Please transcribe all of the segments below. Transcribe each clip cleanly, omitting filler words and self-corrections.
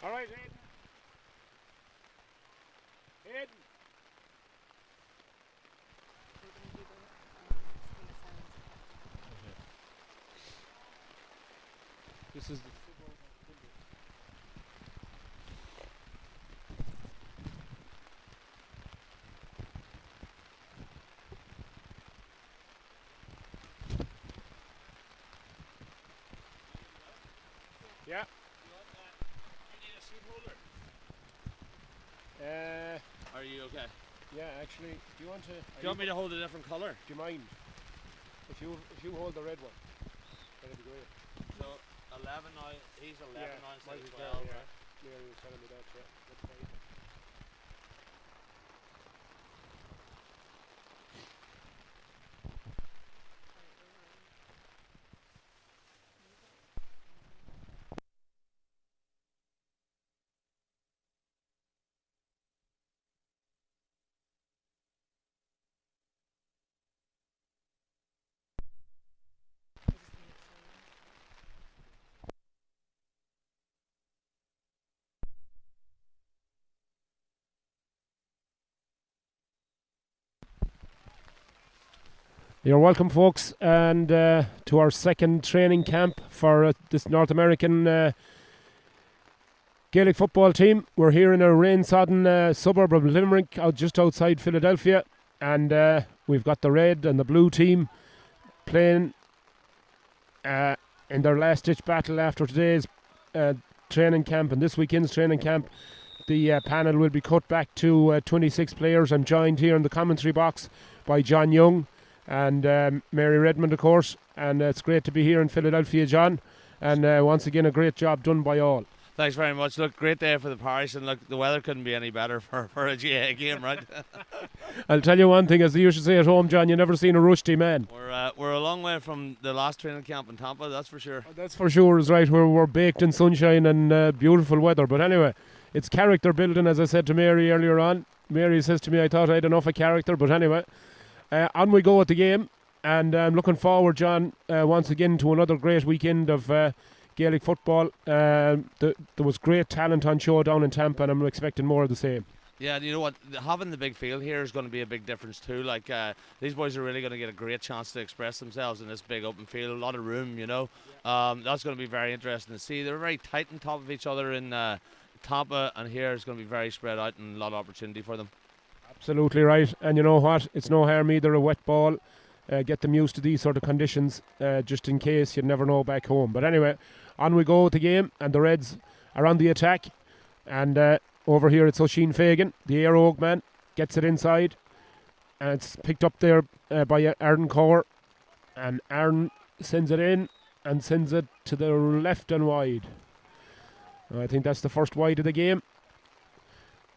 All right, Hayden. Hayden. This is the yeah. You need a seat holder. Uh, Are you okay? yeah. Actually, do you want to? Do you want me to hold a different colour? Do you mind if you hold the red one? That'd be great. So 11 now. He's 11 Yeah, now instead might of as well, 12, yeah. right? Mary was telling me that. Yeah, that's fine. You're welcome, folks, and to our second training camp for this North American Gaelic football team. We're here in a rain-sodden suburb of Limerick, just outside Philadelphia, and we've got the red and the blue team playing in their last-ditch battle after today's training camp and this weekend's training camp. The panel will be cut back to 26 players. I'm joined here in the commentary box by John Young and Mary Redmond, of course, and it's great to be here in Philadelphia, John, and once again a great job done by all. Thanks very much. Look, great day for the parish, and look, the weather couldn't be any better for a GA game, right? I'll tell you one thing, as they used to say at home, John, you never seen a rusty man. We're a long way from the last training camp in Tampa, that's for sure. That's for sure is right, where we're baked in sunshine and beautiful weather, but anyway, it's character building, as I said to Mary earlier on. Mary says to me, I thought I had enough of character, but anyway, on we go at the game, and I'm looking forward, John, once again to another great weekend of Gaelic football. There was great talent on show down in Tampa, and I'm expecting more of the same. Yeah, you know what? Having the big field here is going to be a big difference too. Like these boys are really going to get a great chance to express themselves in this big open field. A lot of room, you know. That's going to be very interesting to see. They're very tight on top of each other in Tampa, and here is going to be very spread out and a lot of opportunity for them. Absolutely right. And you know what? It's no harm either a wet ball. Get them used to these sort of conditions, just in case. You never know back home. But anyway, on we go with the game, and the Reds are on the attack. And over here it's Oisin Fagan, the Air Oak man, gets it inside, and it's picked up there by Aaron Kaur, and Aaron sends it in and sends it to the left and wide. I think that's the first wide of the game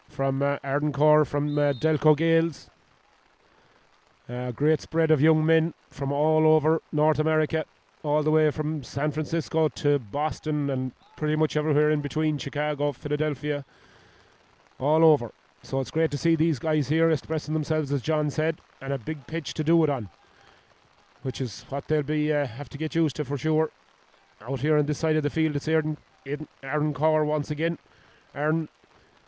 from Aaron Kaur from Delco Gales. Great spread of young men from all over North America, all the way from San Francisco to Boston and pretty much everywhere in between, Chicago, Philadelphia, all over. So it's great to see these guys here expressing themselves, as John said, and a big pitch to do it on, which is what they'll be have to get used to for sure. Out here on this side of the field, it's Aaron Kaur once again. Aaron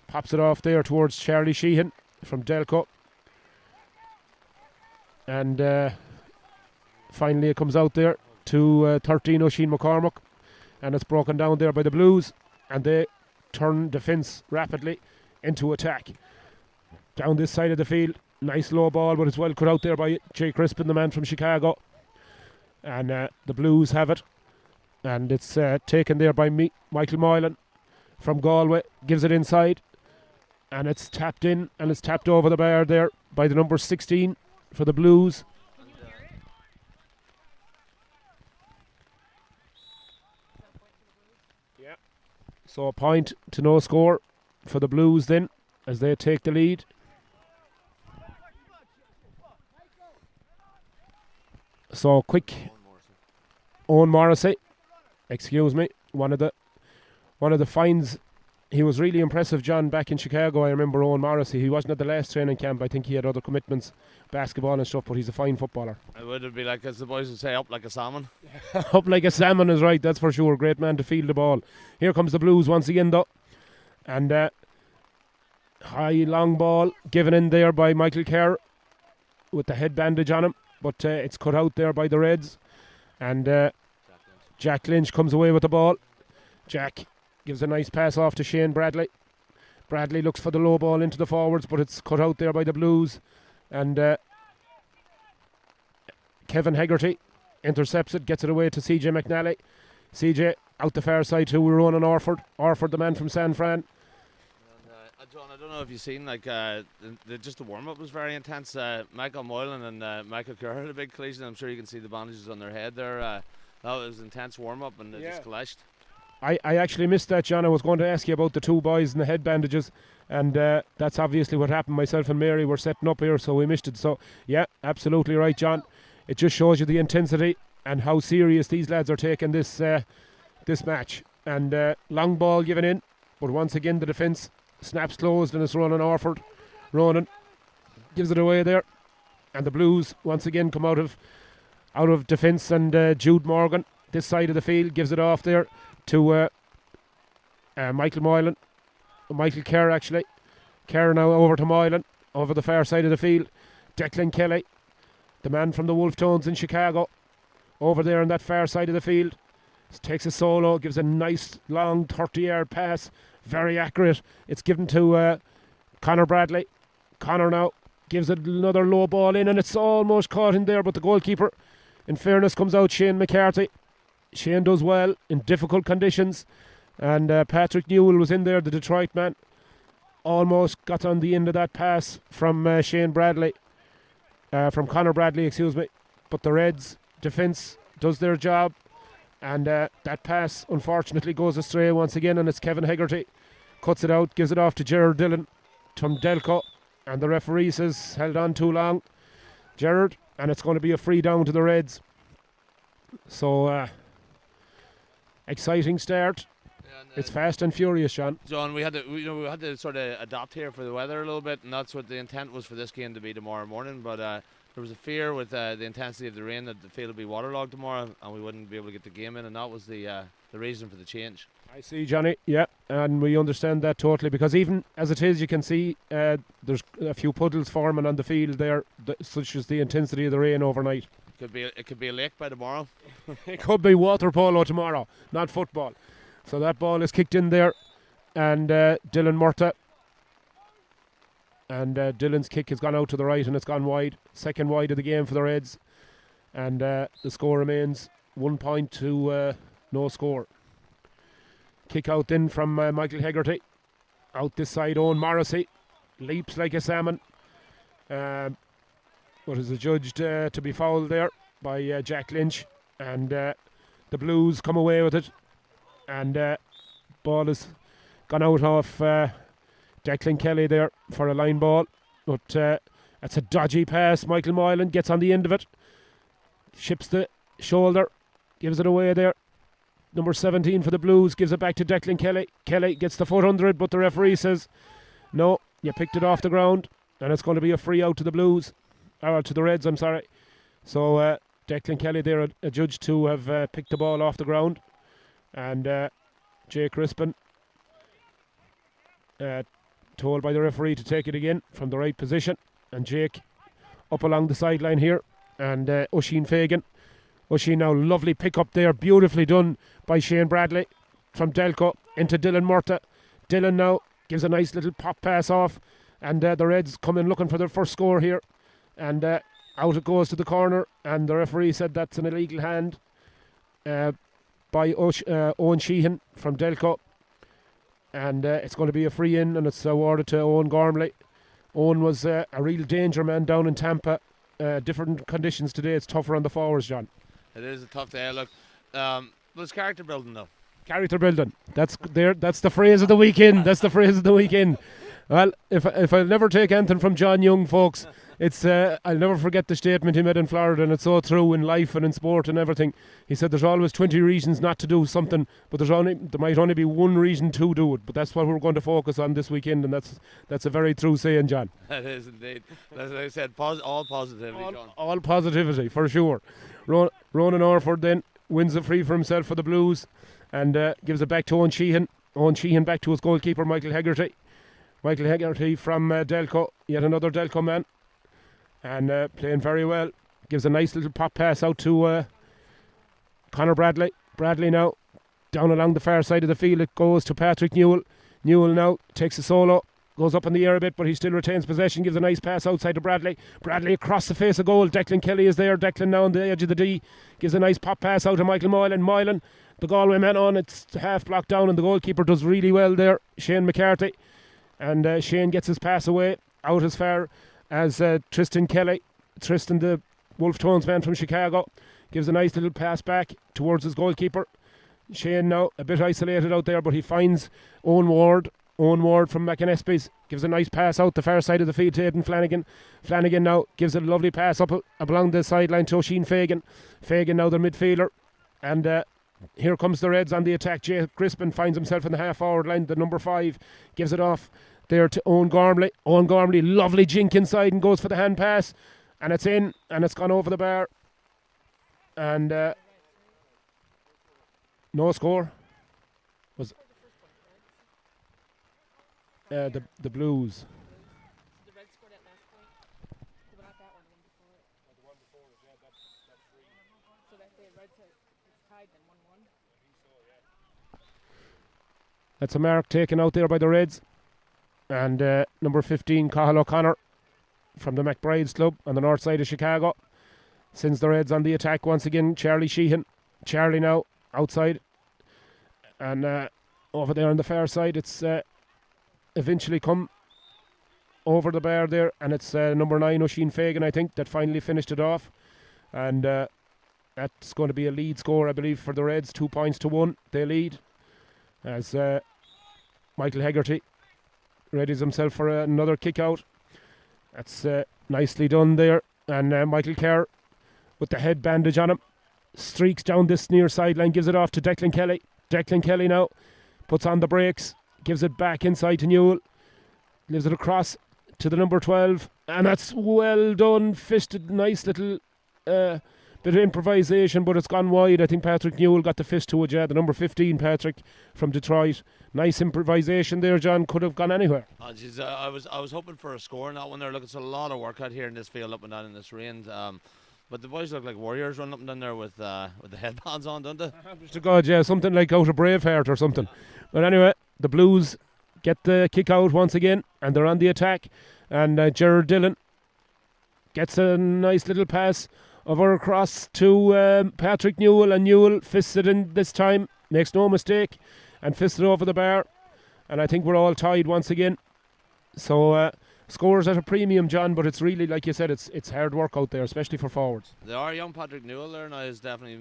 pops it off there towards Charlie Sheehan from Delco. And finally it comes out there to 13 Oisin McCormack, and it's broken down there by the Blues, and they turn defence rapidly into attack. Down this side of the field, nice low ball, but it's well cut out there by Jay Crispin, the man from Chicago. And the Blues have it, and it's taken there by Michael Moylan from Galway, gives it inside, and it's tapped in, and it's tapped over the bar there by the number 16 for the Blues. Yeah. So a point to no score for the Blues then, as they take the lead. So quick, Owen Morrissey, excuse me, one of the finds. He was really impressive, John, back in Chicago. I remember Owen Morrissey. He wasn't at the last training camp. I think he had other commitments, basketball and stuff, but he's a fine footballer. It would be like, as the boys would say, up like a salmon. Up like a salmon is right, that's for sure. Great man to field the ball. Here comes the Blues once again, though. And high long ball given in there by Michael Kerr with the head bandage on him, but it's cut out there by the Reds. And Jack Lynch comes away with the ball. Jack gives a nice pass off to Shane Bradley. Bradley looks for the low ball into the forwards, but it's cut out there by the Blues. And Kevin Hegarty intercepts it, gets it away to CJ McNally. CJ out the far side to Ronan Orford. Orford, the man from San Fran. John, I don't know if you've seen, like, just the warm-up was very intense. Michael Moylan and Michael Kerr had a big collision. I'm sure you can see the bandages on their head there. That was intense warm-up, and it just clashed. I actually missed that, John. I was going to ask you about the two boys and the head bandages, and that's obviously what happened. Myself and Mary were setting up here, so we missed it. So, yeah, absolutely right, John. It just shows you the intensity and how serious these lads are taking this match. And long ball given in, but once again the defence snaps closed, and it's Ronan Orford. Ronan gives it away there, and the Blues once again come out of defence, and Jude Morgan this side of the field gives it off there to Michael Moylan. Michael Kerr, actually. Kerr now over to Moylan over the far side of the field. Declan Kelly, the man from the Wolf Tones in Chicago, over there on that far side of the field. Takes a solo, gives a nice long 30-yard pass, very accurate. It's given to Conor Bradley. Conor now gives it another low ball in, and it's almost caught in there, but the goalkeeper, in fairness, comes out Shane McCarthy. Shane does well in difficult conditions, and Patrick Newell was in there, the Detroit man. Almost got on the end of that pass from Shane Bradley, from Conor Bradley, excuse me. But the Reds defence does their job, and that pass unfortunately goes astray once again, and it's Kevin Hegarty cuts it out, gives it off to Gerard Dillon from Delco, and the referee says held on too long, Gerard, and it's going to be a free down to the Reds. So exciting start. It's fast and furious, Sean. John, we had to sort of adapt here for the weather a little bit, and that's what the intent was for this game to be tomorrow morning. But there was a fear with the intensity of the rain that the field would be waterlogged tomorrow, and we wouldn't be able to get the game in, and that was the reason for the change. I see, Johnny. Yeah, and we understand that totally, because even as it is, you can see there's a few puddles forming on the field there, such as the intensity of the rain overnight. It could be a lake by tomorrow. It could be water polo tomorrow, not football. So that ball is kicked in there, and Dylan Murta. And Dylan's kick has gone out to the right, and it's gone wide. Second wide of the game for the Reds. And the score remains 1 point to no score. Kick out then from Michael Hegarty. Out this side, Owen Morrissey leaps like a salmon. But is adjudged to be fouled there by Jack Lynch. And the Blues come away with it. And ball has gone out of Declan Kelly there for a line ball. But that's a dodgy pass. Michael Moylan gets on the end of it. Ships the shoulder. Gives it away there. Number 17 for the Blues gives it back to Declan Kelly. Kelly gets the foot under it, but the referee says, no, you picked it off the ground. And it's going to be a free out to the Blues. Or to the Reds, I'm sorry. So Declan Kelly there adjudged to have picked the ball off the ground. And Jake Crispin told by the referee to take it again from the right position. And Jake up along the sideline here. And Oisin Fagan. Oisin now, lovely pick up there, beautifully done by Shane Bradley from Delco into Dylan Murta. Dylan now gives a nice little pop pass off, and the Reds come in looking for their first score here, and out it goes to the corner, and the referee said that's an illegal hand by Owen Sheehan from Delco, and it's going to be a free in, and it's awarded to Owen Gormley. Owen was a real danger man down in Tampa. Different conditions today, it's tougher on the forwards, John. It is a tough day. Look, but it's character building, though. Character building. That's the phrase of the weekend. That's the phrase of the weekend. Well, if I'll never take anything from John Young, folks, it's I'll never forget the statement he made in Florida, and it's so true in life and in sport and everything. He said there's always 20 reasons not to do something, but there might only be one reason to do it. But that's what we're going to focus on this weekend, and that's a very true saying, John. That is indeed. As I said, all positivity, John. All positivity, for sure. Ronan Orford then wins the free for himself for the Blues, and gives it back to Owen Sheehan. Owen Sheehan back to his goalkeeper, Michael Hegarty. Michael Hegarty from Delco, yet another Delco man. And playing very well. Gives a nice little pop pass out to Conor Bradley. Bradley now down along the far side of the field. It goes to Patrick Newell. Newell now takes a solo. Goes up in the air a bit, but he still retains possession. Gives a nice pass outside to Bradley. Bradley across the face of goal. Declan Kelly is there. Declan now on the edge of the D. Gives a nice pop pass out to Michael Moylan. Moylan, the Galway man on. It's half blocked down, and the goalkeeper does really well there, Shane McCarthy. And Shane gets his pass away out as far as Tristan Kelly. Tristan, the Wolf Tones man from Chicago, gives a nice little pass back towards his goalkeeper. Shane now a bit isolated out there, but he finds Owen Ward. Owen Ward from McInespy's gives a nice pass out the far side of the field to Aidan Flanagan. Flanagan now gives a lovely pass up along the sideline to Oisin Fagan. Fagan now the midfielder. And here comes the Reds on the attack. Jay Crispin finds himself in the half-forward line. The number 5 gives it off there to Owen Gormley. Owen Gormley, lovely jink inside and goes for the hand pass. And it's in, and it's gone over the bar. And no score. Was the Blues. The Reds scored that last point. But not that one, the one before it. The one before it, yeah, that's 3. So that the Reds it's tied then 1-1. That's a mark taken out there by the Reds. And number 15, Cathal O'Connor from the McBride's club on the north side of Chicago sends the Reds on the attack once again. Charlie Sheehan. Charlie now outside. And over there on the far side, it's eventually come over the bar there, and it's number 9, Oisin Fagan, I think, that finally finished it off. And that's going to be a lead score, I believe, for the Reds. 2 points to 1. They lead as Michael Hegarty readies himself for another kick out. That's nicely done there. And Michael Kerr with the head bandage on him streaks down this near sideline, gives it off to Declan Kelly. Declan Kelly now puts on the brakes, gives it back inside to Newell, gives it across to the number 12, and that's well done. Fisted, nice little bit of improvisation, but it's gone wide. I think Patrick Newell got the fist to it, yeah, the number 15, Patrick from Detroit. Nice improvisation there, John. Could have gone anywhere. Oh, geez, I was hoping for a score in that one there. Look, it's a lot of work out here in this field, up and down in this range. But the boys look like warriors running up and down there with the headbands on, don't they? To God, yeah, something like out of Braveheart or something. But anyway, the Blues get the kick out once again, and they're on the attack. And Gerard Dillon gets a nice little pass over across to Patrick Newell, and Newell fists it in this time, makes no mistake, and fists it over the bar. And I think we're all tied once again. So scores at a premium, John, but it's really, like you said, it's hard work out there, especially for forwards. They are. Young Patrick Newell there now is definitely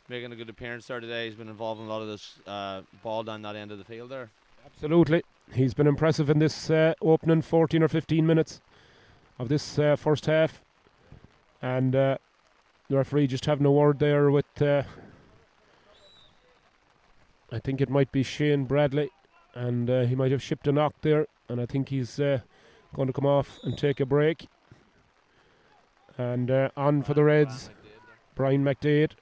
making a good appearance there today. He's been involved in a lot of this ball down that end of the field there. Absolutely. He's been impressive in this opening 14 or 15 minutes of this first half. And the referee just having a word there with, I think it might be Shane Bradley, and he might have shipped a knock there, and I think he's going to come off and take a break. And on for the Reds, Brian McDade.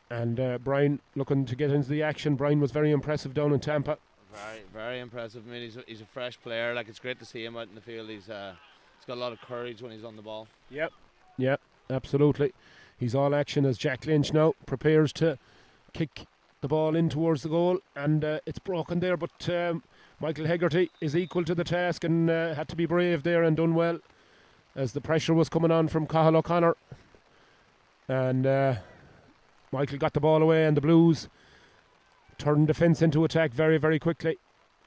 And Brian looking to get into the action. Brian was very impressive down in Tampa. Very, very impressive. I mean, he's a fresh player. Like, it's great to see him out in the field. He's got a lot of courage when he's on the ball. Yep, absolutely. He's all action as Jack Lynch now prepares to kick the ball in towards the goal, and it's broken there, but Michael Hegarty is equal to the task and had to be brave there and done well as the pressure was coming on from Cathal O'Connor. And Michael got the ball away, and the Blues turned defence into attack very, very quickly.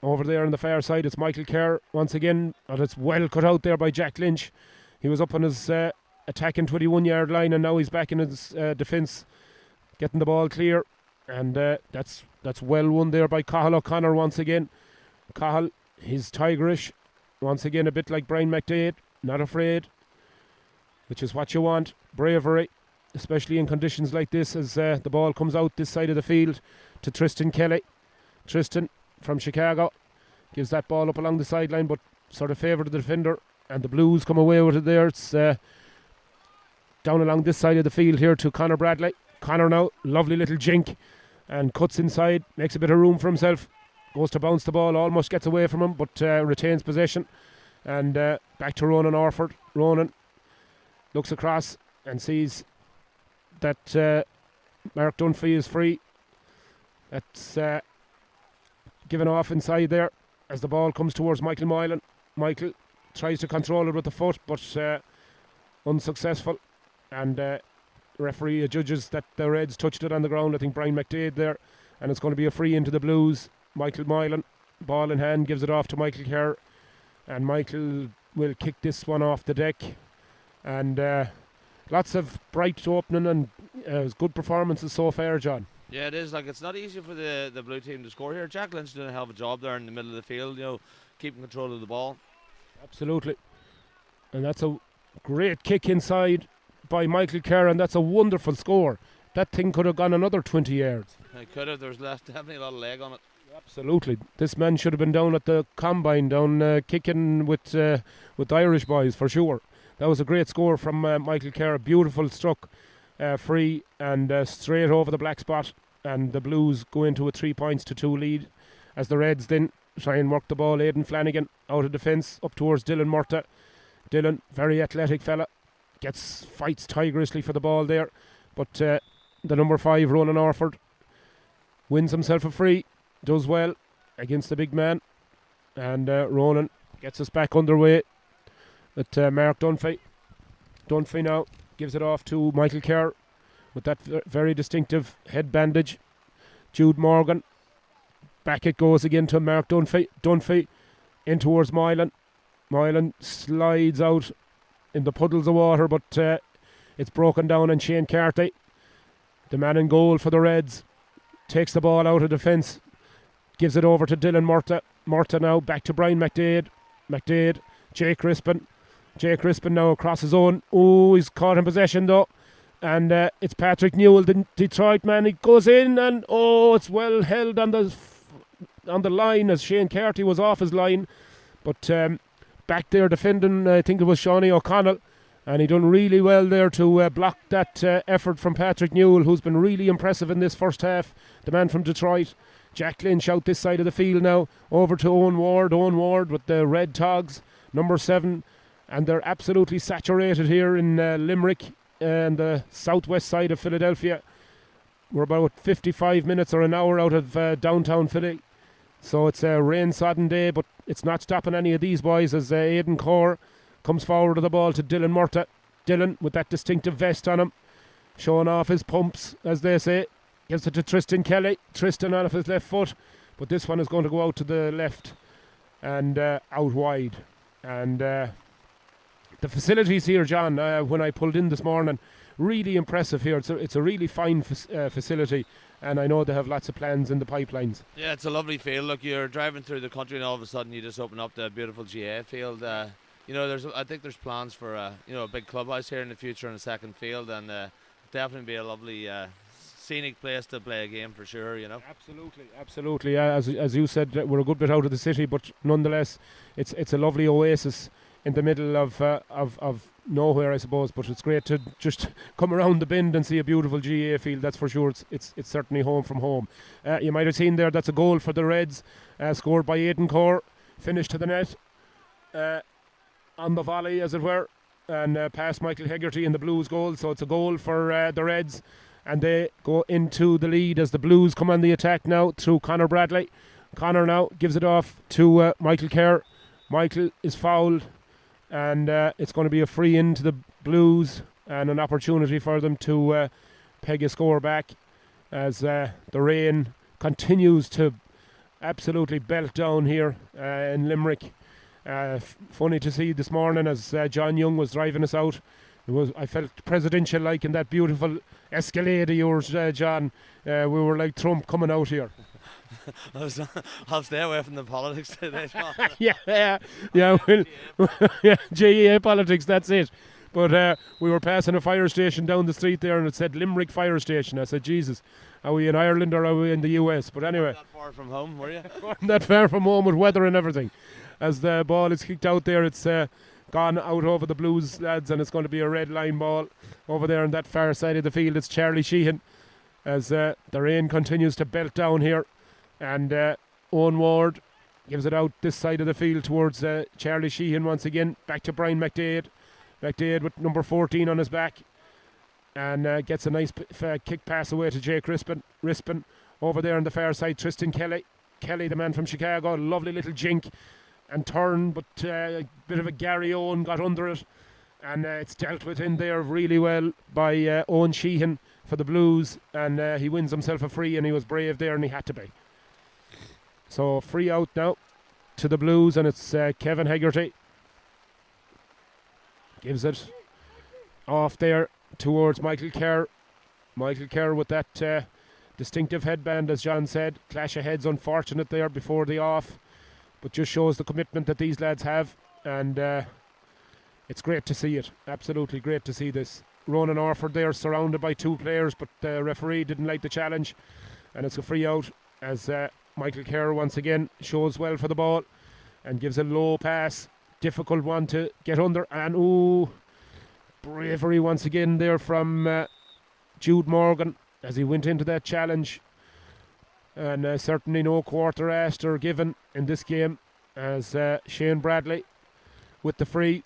Over there on the far side, it's Michael Kerr once again, but it's well cut out there by Jack Lynch. He was up on his attacking 21-yard line, and now he's back in his defence, getting the ball clear. And that's well won there by Cathal O'Connor once again. Cathal, he's tigerish, once again a bit like Brian McDade, not afraid, which is what you want. Bravery, especially in conditions like this, as the ball comes out this side of the field to Tristan Kelly. Tristan from Chicago gives that ball up along the sideline, but sort of favoured the defender, and the Blues come away with it there. It's down along this side of the field here to Conor Bradley. Conor now, lovely little jink, and cuts inside, makes a bit of room for himself, goes to bounce the ball, almost gets away from him, but retains possession. And back to Ronan Orford. Ronan looks across and sees that Mark Dunphy is free. That's given off inside there as the ball comes towards Michael Moylan. Michael tries to control it with the foot, but unsuccessful. And referee judges that the Reds touched it on the ground. I think Brian McDade there, and it's going to be a free into the Blues. Michael Moylan, ball in hand, gives it off to Michael Kerr, and Michael will kick this one off the deck. And lots of bright opening and good performances so far, John. Yeah, it is. Like, it's not easy for the blue team to score here. Jack Lynch doing a hell of a job there in the middle of the field, keeping control of the ball. Absolutely. And that's a great kick inside by Michael Kerr, and that's a wonderful score. That thing could have gone another 20 yards. It could have. There's definitely a lot of leg on it. Absolutely. This man should have been down at the combine, kicking with the Irish boys for sure. That was a great score from Michael Kerr. Beautiful struck free and straight over the black spot. And the Blues go into a 3-2 lead as the Reds then try and work the ball. Aidan Flanagan out of defence up towards Dylan Murtagh. Dylan, very athletic fella, fights tigerishly for the ball there. But the number 5, Ronan Orford, wins himself a free. Does well against the big man, and Ronan gets us back underway at Mark Dunphy. Dunphy now gives it off to Michael Kerr with that very distinctive head bandage. Jude Morgan, back it goes again to Mark Dunphy. Dunphy in towards Moylan. Moylan slides out in the puddles of water, but it's broken down, and Shane Carty, the man in goal for the Reds, takes the ball out of defence. Gives it over to Dylan Murtagh. Murtagh now back to Brian McDade. McDade, Jay Crispin. Jay Crispin now across his own. Oh, he's caught in possession though. And it's Patrick Newell, the Detroit man. He goes in and it's well held on the line as Shane Carty was off his line. But back there defending, I think it was Shawnee O'Connell. And he done really well there to block that effort from Patrick Newell, who's been really impressive in this first half. The man from Detroit. Jack Lynch out this side of the field now, over to Owen Ward. Owen Ward with the red togs, number 7, and they're absolutely saturated here in Limerick and the southwest side of Philadelphia. We're about 55 minutes or an hour out of downtown Philly, so it's a rain-sodden day, but it's not stopping any of these boys as Aidan Corr comes forward with the ball to Dylan Murtagh. Dylan with that distinctive vest on him, showing off his pumps, as they say. Gives it to Tristan Kelly. Tristan on his left foot, but this one is going to go out to the left and out wide. And the facilities here, John, when I pulled in this morning, really impressive here. It's a really fine facility, and I know they have lots of plans in the pipelines. Yeah, it's a lovely field. Look, you're driving through the country and all of a sudden you just open up the beautiful GA field. I think there's plans for a big clubhouse here in the future and a second field, and definitely be a lovely scenic place to play a game for sure. Absolutely. As you said, we're a good bit out of the city, but nonetheless, it's a lovely oasis in the middle of nowhere, I suppose. But it's great to just come around the bend and see a beautiful GA field. That's for sure. It's certainly home from home. You might have seen there, that's a goal for the Reds, scored by Aidan Corr, finished to the net on the volley, as it were, and past Michael Hegarty in the Blues goal. So it's a goal for the Reds, and they go into the lead as the Blues come on the attack now through Conor Bradley. Conor now gives it off to Michael Kerr. Michael is fouled, and it's going to be a free in to the Blues and an opportunity for them to peg a score back as the rain continues to absolutely belt down here in Limerick. Funny to see this morning as John Young was driving us out. I felt presidential like in that beautiful Escalade of yours, John. We were like Trump coming out here. I'll stay away from the politics today, Sean. yeah, GEA politics, that's it. But we were passing a fire station down the street there and it said Limerick Fire Station. I said, Jesus, are we in Ireland or are we in the US? But anyway. Not that far from home, were you? That far from home with weather and everything. As the ball is kicked out there, it's gone out over the Blues lads, and it's going to be a red line ball over there on that far side of the field. It's Charlie Sheehan as the rain continues to belt down here. And Owen Ward gives it out this side of the field towards Charlie Sheehan once again. Back to Brian McDade. McDade with number 14 on his back. And gets a nice kick pass away to Jake Rispin. Over there on the far side, Tristan Kelly. Kelly, the man from Chicago. Lovely little jink and turn, but a bit of a Gary Owen got under it. And it's dealt with in there really well by Owen Sheehan for the Blues. And he wins himself a free, and he was brave there, and he had to be. So free out now to the Blues, and it's Kevin Hegarty. Gives it off there towards Michael Kerr. Michael Kerr with that distinctive headband, as John said. Clash of heads, unfortunate there before the off, but just shows the commitment that these lads have, and it's great to see it. Absolutely great to see this. Ronan Orford there surrounded by two players, but the referee didn't like the challenge, and it's a free out as Michael Kerr once again shows well for the ball and gives a low pass. Difficult one to get under, and bravery once again there from Jude Morgan as he went into that challenge. And certainly no quarter asked or given in this game, as Shane Bradley with the free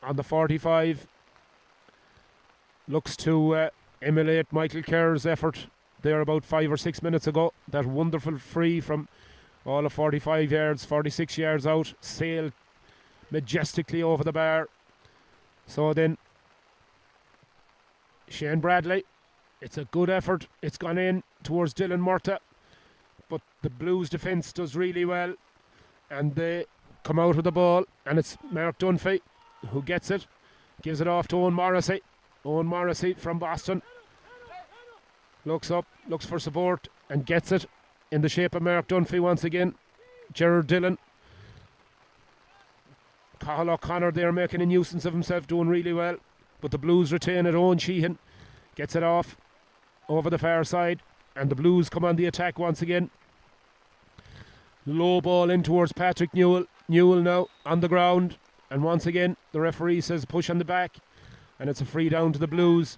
on the 45 looks to emulate Michael Kerr's effort there about 5 or 6 minutes ago. That wonderful free from all of 45 yards, 46 yards out, sailed majestically over the bar. So then Shane Bradley, it's a good effort. It's gone in towards Dylan Murtagh, but the Blues defence does really well, and they come out with the ball, and it's Mark Dunphy who gets it, gives it off to Owen Morrissey. Owen Morrissey from Boston looks up, looks for support, and gets it in the shape of Mark Dunphy once again. Gerard Dillon. Cathal O'Connor there making a nuisance of himself, doing really well, but the Blues retain it. Owen Sheehan gets it off over the far side, and the Blues come on the attack once again. Low ball in towards Patrick Newell. Newell now on the ground, and once again the referee says push on the back, and it's a free down to the Blues.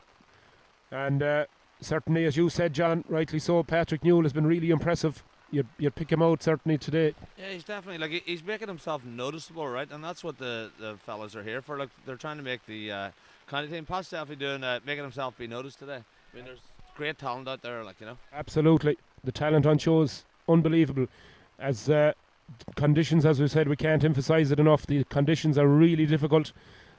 And certainly, as you said, John, rightly so, Patrick Newell has been really impressive. You'd pick him out certainly today. Yeah, he's definitely, like, he's making himself noticeable, right? And that's what the fellas are here for. Like, they're trying to make the kind of team. Pat's definitely doing making himself be noticed today. I mean, there's great talent out there, like, you know. Absolutely, the talent on show is unbelievable. As conditions, as we said, we can't emphasise it enough. The conditions are really difficult.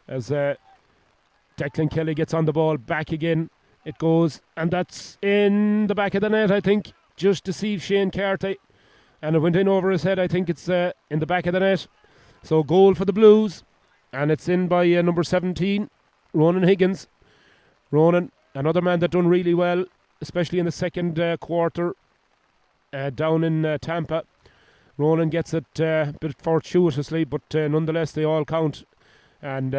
As Declan Kelly gets on the ball, back again it goes, and that's in the back of the net, I think. Just deceived Shane Carty, and it went in over his head. I think it's in the back of the net. So goal for the Blues, and it's in by number 17, Ronan Higgins. Ronan, another man that done really well, especially in the second quarter down in Tampa. Ronan gets it a bit fortuitously, but nonetheless they all count, and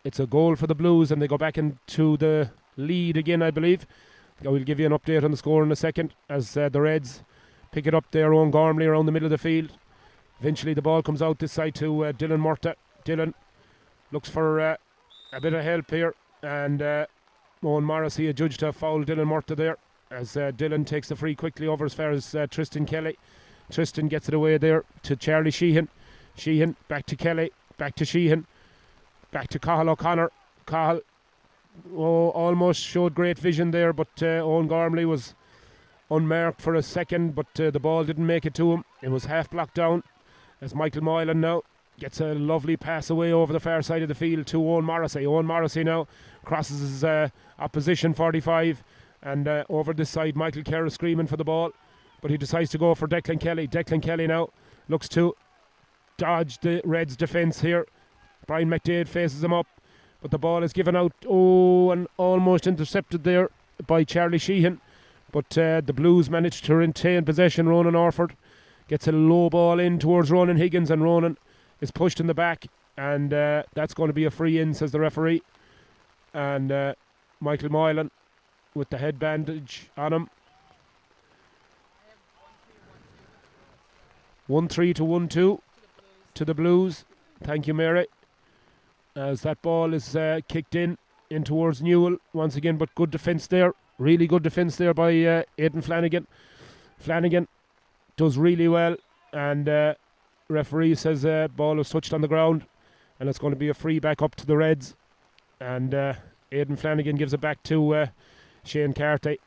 it's a goal for the Blues, and they go back into the lead again, I believe. I will give you an update on the score in a second as the Reds pick it up there on Gormley around the middle of the field. Eventually the ball comes out this side to Dylan Murtagh. Dylan looks for a bit of help here, and Owen Morrissey adjudged to foul Dylan Murtagh there as Dylan takes the free quickly over as far as Tristan Kelly. Tristan gets it away there to Charlie Sheehan. Sheehan back to Kelly, back to Sheehan, back to Cathal O'Connor. Cathal almost showed great vision there, but Owen Gormley was unmarked for a second, but the ball didn't make it to him. It was half blocked down as Michael Moylan now gets a lovely pass away over the far side of the field to Owen Morrissey. Owen Morrissey now crosses his opposition 45, and over this side Michael Kerr is screaming for the ball, but he decides to go for Declan Kelly. Declan Kelly now looks to dodge the Reds defence here. Brian McDade faces him up, but the ball is given out, and almost intercepted there by Charlie Sheehan. But the Blues managed to retain possession. Ronan Orford gets a low ball in towards Ronan Higgins, and Ronan is pushed in the back, and that's going to be a free in, says the referee. And Michael Moylan with the head bandage on him. 1-3 to 1-2 to the Blues. Thank you, Mary. As that ball is kicked in towards Newell once again, but good defence there Really good defence there by Aidan Flanagan. Flanagan does really well, and referee says ball was touched on the ground, and it's going to be a free back up to the Reds. And Aidan Flanagan gives it back to Shane Carty.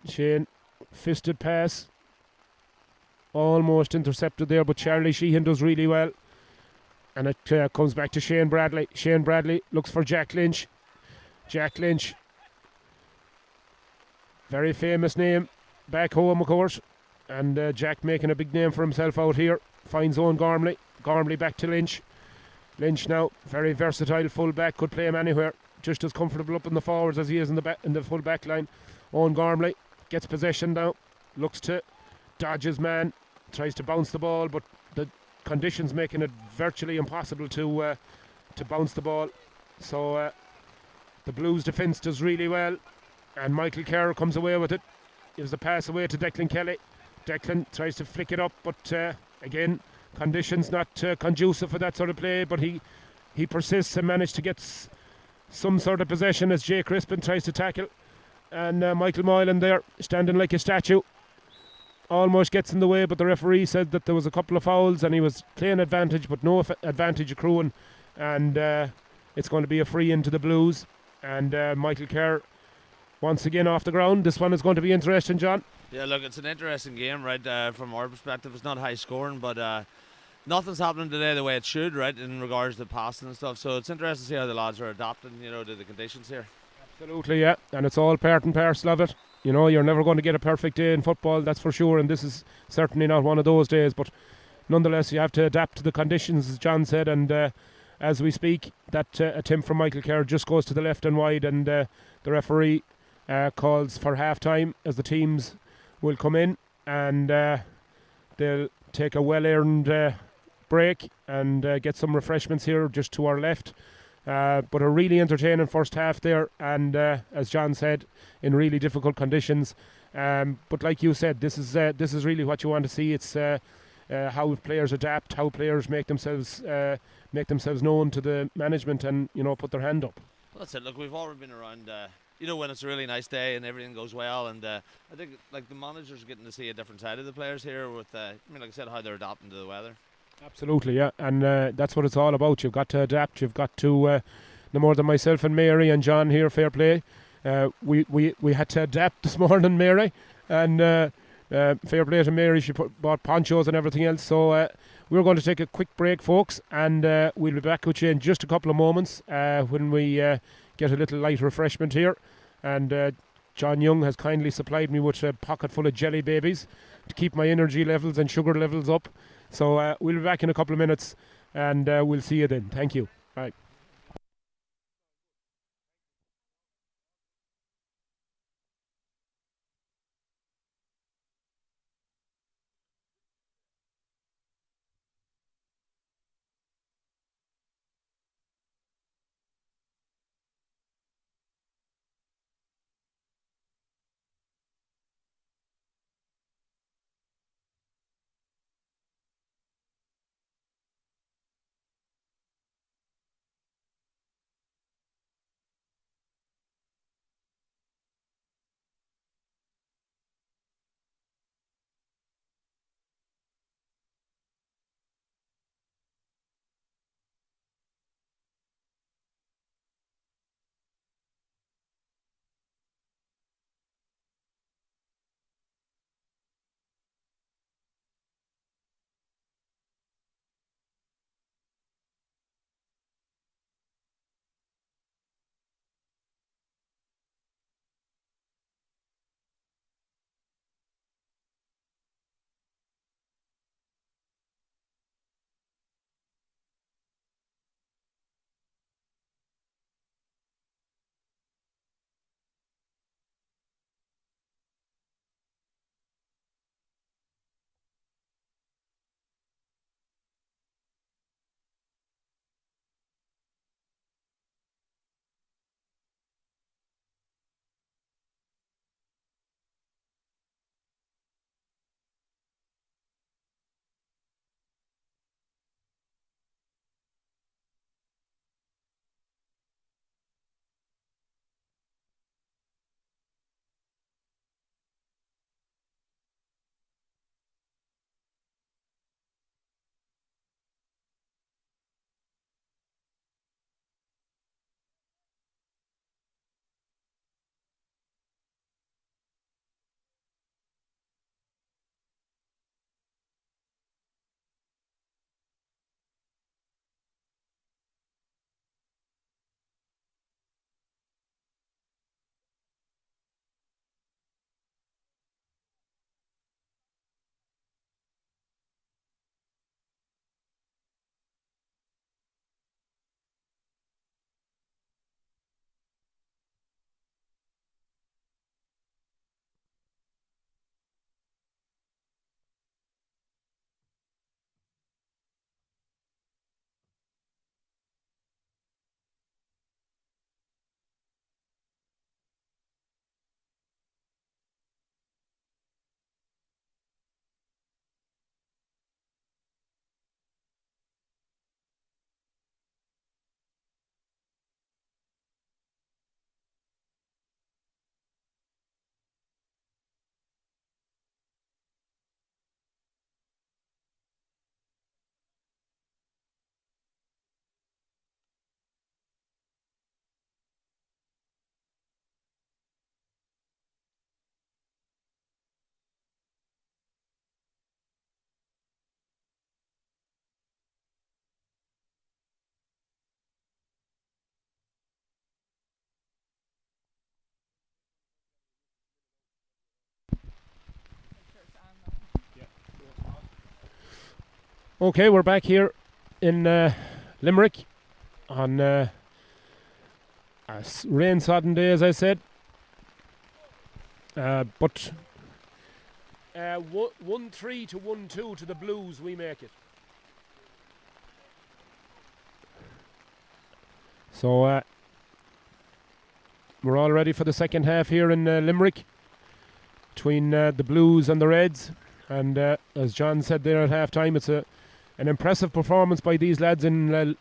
Shane, fisted pass, almost intercepted there, but Charlie Sheehan does really well. And it comes back to Shane Bradley. Shane Bradley looks for Jack Lynch. Jack Lynch, very famous name back home, of course. And Jack making a big name for himself out here. Finds Owen Gormley. Gormley back to Lynch. Lynch now, very versatile full back, could play him anywhere. Just as comfortable up in the forwards as he is in the full back line. Owen Gormley gets possession now. Looks to dodge his man. Tries to bounce the ball, but the conditions making it virtually impossible to bounce the ball. So the Blues defence does really well. And Michael Kerr comes away with it. Gives the pass away to Declan Kelly. Declan tries to flick it up, but again, conditions not conducive for that sort of play. But he persists and managed to get some sort of possession as Jay Crispin tries to tackle. And Michael Moylan there, standing like a statue, almost gets in the way, but the referee said that there was a couple of fouls and he was playing advantage, but no advantage accruing. And it's going to be a free into the Blues. And Michael Kerr once again off the ground. This one is going to be interesting, John. Yeah, look, it's an interesting game, right? From our perspective, it's not high scoring, but nothing's happening today the way it should, right, in regards to passing and stuff. So it's interesting to see how the lads are adapting, to the conditions here. Absolutely, yeah, and it's all part and parcel of it. You're never going to get a perfect day in football, that's for sure, and this is certainly not one of those days. But nonetheless, you have to adapt to the conditions, as John said, and as we speak, that attempt from Michael Kerr just goes to the left and wide, and the referee calls for half-time as the teams will come in, and they'll take a well-earned break and get some refreshments here just to our left. But a really entertaining first half there, and as John said, in really difficult conditions. But like you said, this is really what you want to see. It's how players adapt, how players make themselves known to the management, and put their hand up. Well, that's it. Look, we've already been around. When it's a really nice day and everything goes well, and I think like the managers are getting to see a different side of the players here with, like I said, how they're adapting to the weather. Absolutely, yeah, and that's what it's all about. You've got to adapt. You've got to, no more than myself and Mary and John here, fair play. We had to adapt this morning, Mary, and fair play to Mary. She bought ponchos and everything else. So we're going to take a quick break, folks, and we'll be back with you in just a couple of moments when we get a little light refreshment here. And John Young has kindly supplied me with a pocket full of jelly babies to keep my energy levels and sugar levels up. So we'll be back in a couple of minutes, and we'll see you then. Thank you. Bye. Okay, we're back here in Limerick on a rain-sodden day, as I said. But 1-3 to 1-2 to the Blues, we make it. So we're all ready for the second half here in Limerick between the Blues and the Reds. And as John said there at half-time, it's an impressive performance by these lads in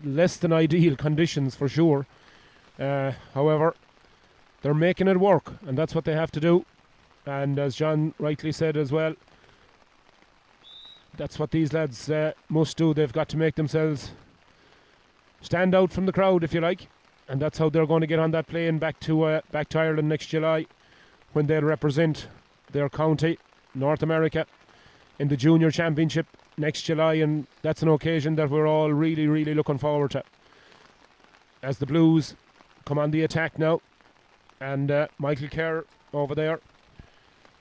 less than ideal conditions for sure. However, they're making it work, and that's what they have to do. And as John rightly said as well, that's what these lads must do. They've got to make themselves stand out from the crowd, if you like, and that's how they're going to get on that plane back to Ireland next July, when they'll represent their county, North America, in the Junior Championship next July. And that's an occasion that we're all really, really looking forward to, as the Blues come on the attack now. And Michael Kerr over there,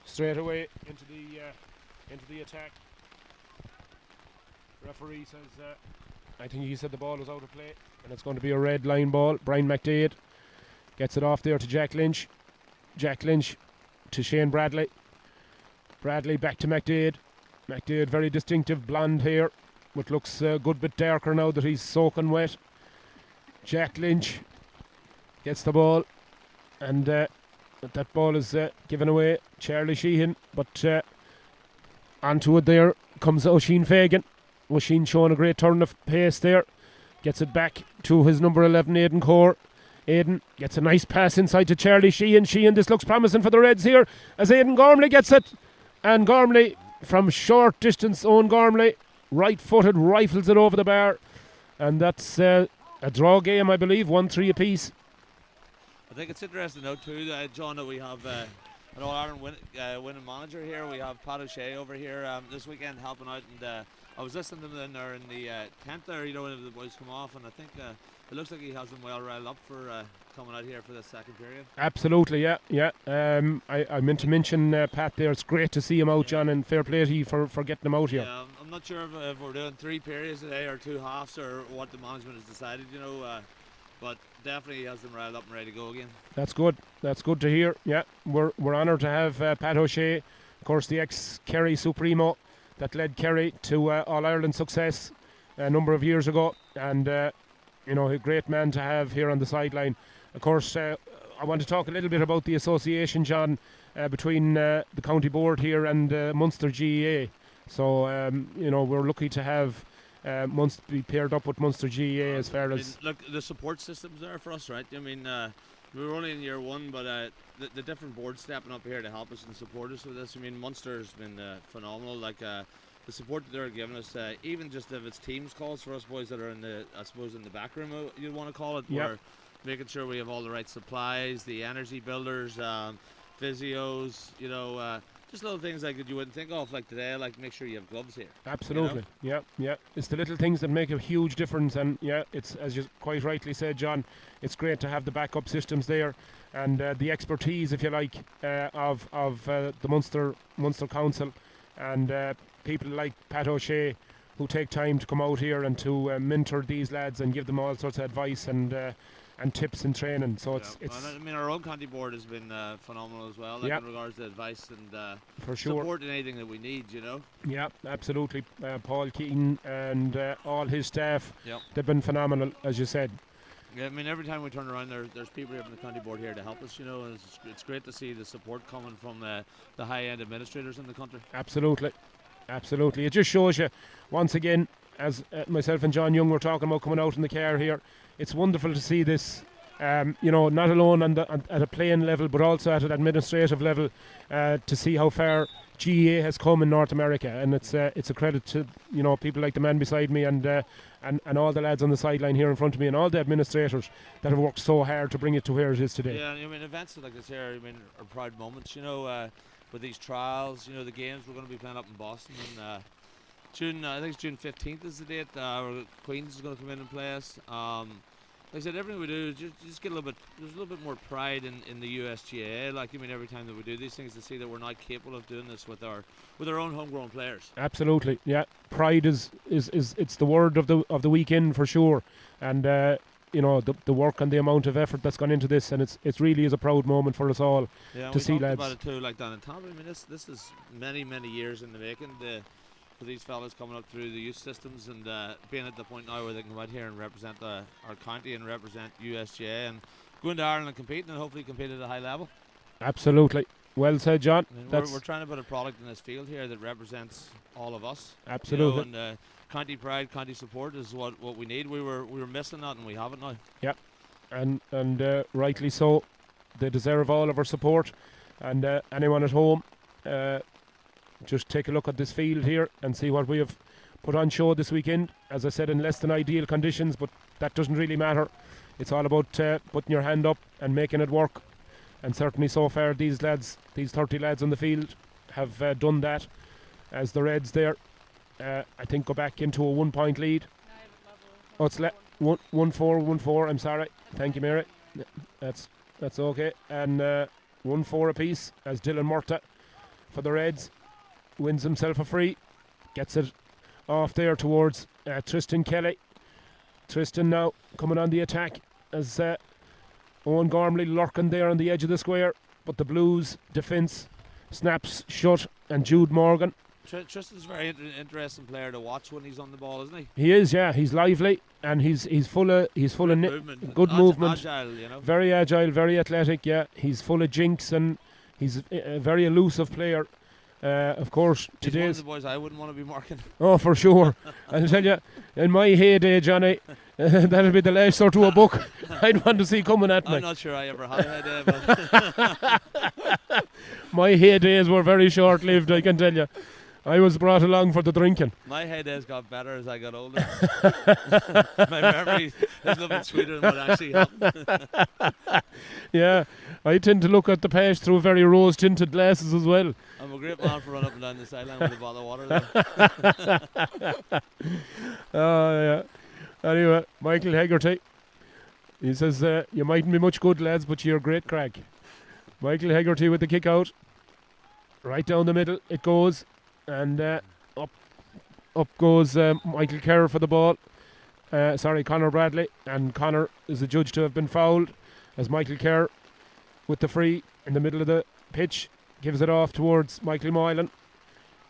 straight away into the attack. Referee says, I think he said the ball was out of play, and it's going to be a red line ball. Brian McDade gets it off there to Jack Lynch. Jack Lynch to Shane Bradley. Bradley back to McDade. McDade, very distinctive blonde hair, which looks a good bit darker now that he's soaking wet. Jack Lynch gets the ball, and that ball is given away. Charlie Sheehan, but onto it there comes Oisin Fagan. Oisin showing a great turn of pace there. Gets it back to his number 11, Aidan Core. Aidan gets a nice pass inside to Charlie Sheehan. Sheehan, this looks promising for the Reds here, as Aidan Gormley gets it. And Gormley, from short distance, Owen Gormley, right-footed, rifles it over the bar. And that's a draw game, I believe, 1-3 apiece. I think it's interesting now too, John, that we have an All-Ireland winning manager here. We have Pat O'Shea over here this weekend helping out, and I was listening to them in there in the tent there, you know, when the boys come off, and I think it looks like he has them well riled up for coming out here for the second period. Absolutely, yeah. I meant to mention Pat there. It's great to see him out, John, and fair play to you for getting him out here. Yeah, I'm not sure if we're doing 3 periods today or 2 halves or what the management has decided, you know, but definitely he has them riled up and ready to go again. That's good. That's good to hear. Yeah, we're honoured to have Pat O'Shea, of course, the ex-Kerry Supremo that led Kerry to All-Ireland success a number of years ago, and you know, a great man to have here on the sideline. Of course, I want to talk a little bit about the association, John, between the county board here and Munster GEA. So you know, we're lucky to have Munster be paired up with Munster GEA as far as look, the support system's there for us, right? I mean, we were only in year 1, but the different boards stepping up here to help us and support us with this. I mean, Munster's been phenomenal. Like the support that they're giving us, even just if it's teams calls for us boys that are in the, I suppose, in the back room, you'd want to call it. Yep. We're making sure we have all the right supplies, the energy builders, physios, you know, just little things like that you wouldn't think of, like today, like make sure you have gloves here. Absolutely, you know? Yeah. It's the little things that make a huge difference, and yeah, it's, as you quite rightly said, John, it's great to have the backup systems there, and the expertise, if you like, of the Munster Council, and people like Pat O'Shea, who take time to come out here and to mentor these lads and give them all sorts of advice and tips and training. So it's well, I mean, our own county board has been phenomenal as well, like in regards to advice and for sure, support and anything that we need, you know. Yeah, absolutely. Paul Keaton and all his staff, yep, they've been phenomenal, as you said. Yeah, I mean, every time we turn around, there's people here from the county board here to help us, you know, and it's great to see the support coming from the high-end administrators in the country. Absolutely. It just shows you, once again, as myself and John Young were talking about coming out in the car here, it's wonderful to see this, you know, not alone at a playing level, but also at an administrative level, to see how far GEA has come in North America, and it's a credit to, you know, people like the man beside me and all the lads on the sideline here in front of me and all the administrators that have worked so hard to bring it to where it is today. Yeah, I mean, events like this here, I mean, are proud moments, you know, with these trials, you know, the games we're going to be playing up in Boston, and June, I think it's June 15th is the date, where Queen's is going to come in and play us. Like I said, everything we do, just get a little bit. There's a little bit more pride in the USGA. Like, I mean, every time that we do these things, to see that we're not capable of doing this with our own homegrown players. Absolutely, yeah. Pride is it's the word of the weekend for sure, and you know, the work and the amount of effort that's gone into this, and it's really is a proud moment for us all Yeah, to we see, talked lads. about it too, like down in Tom. I mean, this is many years in the making. For these fellas coming up through the youth systems and being at the point now where they can come out here and represent our county and represent USGA and go into Ireland and compete, and hopefully compete at a high level. Absolutely, well said, John. I mean, That's we're trying to put a product in this field here that represents all of us. absolutely. You know, and county pride, county support is what we need. We were missing that, and we have it now. and rightly so. They deserve all of our support, and anyone at home, just take a look at this field here and see what we have put on show this weekend. As I said, in less than ideal conditions, but that doesn't really matter. It's all about putting your hand up and making it work, and certainly so far these 30 lads on the field have done that, as the Reds there I think go back into a 1 point lead. Oh, it's 1-4. I'm sorry. Thank you, Mary. That's okay. And 1-4 apiece as Dylan Murta for the Reds wins himself a free, gets it off there towards Tristan Kelly. Tristan now coming on the attack as Owen Gormley lurking there on the edge of the square, but the Blues defence snaps shut, and Jude Morgan. Tristan's a very interesting player to watch when he's on the ball, isn't he? He is, yeah. He's lively, and he's full of movement. good movement. Agile, you know. Very agile, very athletic. Yeah, he's full of jinks, and he's a very elusive player. Of course, He's one of today's the boys I wouldn't want to be marking. oh, for sure. I'll tell you, in my heyday, Johnny, that'll be the last sort of a book I'd want to see coming at me. I'm not sure I ever had a head, but My heydays were very short-lived, I can tell you. I was brought along for the drinking. my head has got better as I got older. My memory is a little bit sweeter than what actually happened. Yeah, I tend to look at the past through very rose-tinted glasses as well. I'm a great man for running up and down the sideline with a bottle of water. Though. Oh, yeah. Anyway, Michael Hegarty, he says, you mightn't be much good, lads, but you're great crack. Michael Hegarty with the kick out. Right down the middle it goes. And up goes Michael Kerr for the ball. Conor Bradley. And Conor is adjudged to have been fouled, as Michael Kerr with the free in the middle of the pitch gives it off towards Michael Moylan.